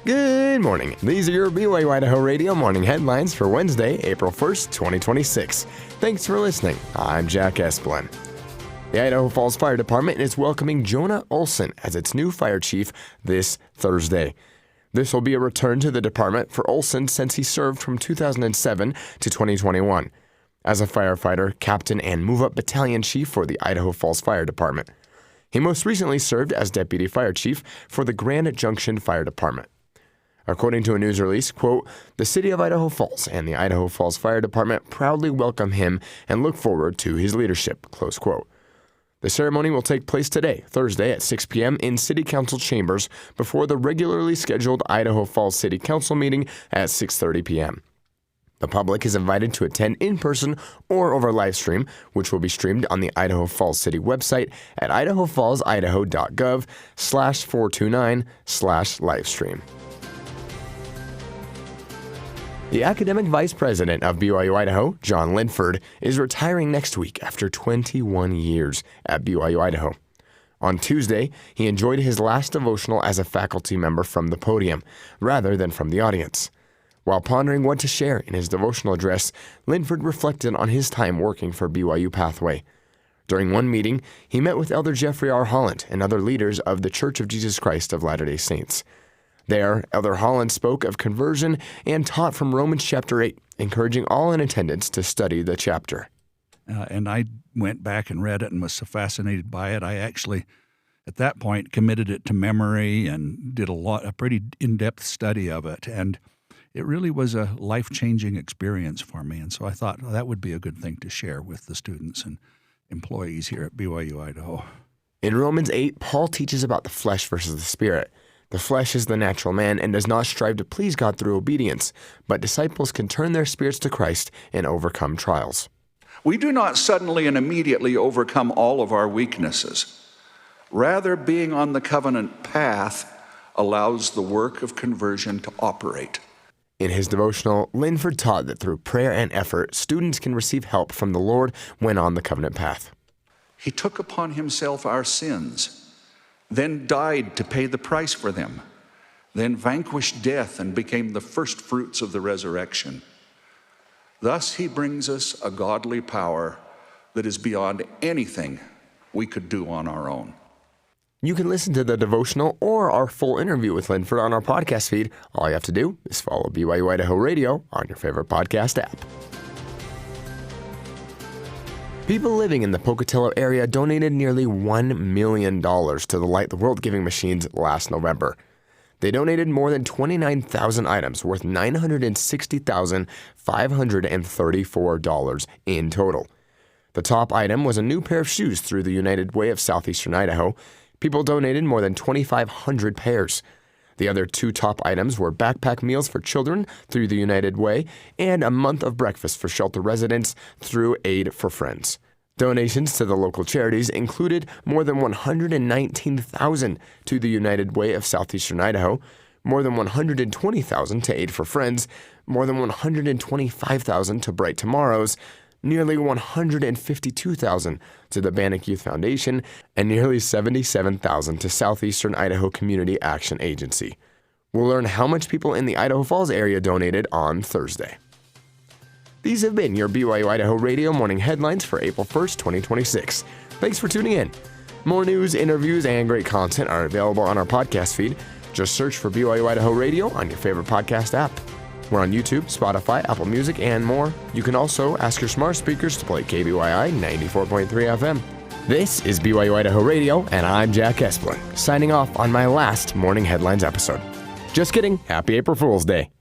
Good morning. These are your BYU-Idaho radio morning headlines for Wednesday, April 1st, 2026. Thanks for listening. I'm Jack Esplin. The Idaho Falls Fire Department is welcoming Jonah Olson as its new fire chief this Thursday. This will be a return to the department for Olson since he served from 2007 to 2021 as a firefighter, captain, and move-up battalion chief for the Idaho Falls Fire Department. He most recently served as deputy fire chief for the Grand Junction Fire Department. According to a news release, quote, "The city of Idaho Falls and the Idaho Falls Fire Department proudly welcome him and look forward to his leadership," close quote. The ceremony will take place today, Thursday at 6 p.m. in City Council chambers before the regularly scheduled Idaho Falls City Council meeting at 6:30 p.m. The public is invited to attend in person or over live stream, which will be streamed on the Idaho Falls City website at idahofallsidaho.gov/429/livestream. The academic vice president of BYU-Idaho, John Linford, is retiring next week after 21 years at BYU-Idaho. On Tuesday, he enjoyed his last devotional as a faculty member from the podium, rather than from the audience. While pondering what to share in his devotional address, Linford reflected on his time working for BYU Pathway. During one meeting, he met with Elder Jeffrey R. Holland and other leaders of the Church of Jesus Christ of Latter-day Saints. There, Elder Holland spoke of conversion and taught from Romans chapter 8, encouraging all in attendance to study the chapter. And I went back and read it and was so fascinated by it. I actually, at that point, committed it to memory and did a pretty in-depth study of it. And it really was a life-changing experience for me. And so I thought, well, that would be a good thing to share with the students and employees here at BYU-Idaho. In Romans 8, Paul teaches about the flesh versus the spirit. The flesh is the natural man and does not strive to please God through obedience, but disciples can turn their spirits to Christ and overcome trials. We do not suddenly and immediately overcome all of our weaknesses. Rather, being on the covenant path allows the work of conversion to operate. In his devotional, Linford taught that through prayer and effort, students can receive help from the Lord when on the covenant path. He took upon himself our sins, then died to pay the price for them, then vanquished death and became the first fruits of the resurrection. Thus he brings us a godly power that is beyond anything we could do on our own. You can listen to the devotional or our full interview with Linford on our podcast feed. All you have to do is follow BYU-Idaho Radio on your favorite podcast app. People living in the Pocatello area donated nearly $1 million to the Light the World giving machines last November. They donated more than 29,000 items worth $960,534 in total. The top item was a new pair of shoes through the United Way of Southeastern Idaho. People donated more than 2,500 pairs. The other two top items were backpack meals for children through the United Way and a month of breakfast for shelter residents through Aid for Friends. Donations to the local charities included more than $119,000 to the United Way of Southeastern Idaho, more than $120,000 to Aid for Friends, more than $125,000 to Bright Tomorrows, nearly $152,000 to the Bannock Youth Foundation, and nearly $77,000 to Southeastern Idaho Community Action Agency. We'll learn how much people in the Idaho Falls area donated on Thursday. These have been your BYU-Idaho Radio morning headlines for April 1st, 2026. Thanks for tuning in. More news, interviews, and great content are available on our podcast feed. Just search for BYU-Idaho Radio on your favorite podcast app. We're on YouTube, Spotify, Apple Music, and more. You can also ask your smart speakers to play KBYI 94.3 FM. This is BYU-Idaho Radio, and I'm Jack Esplin, signing off on my last Morning Headlines episode. Just kidding. Happy April Fool's Day.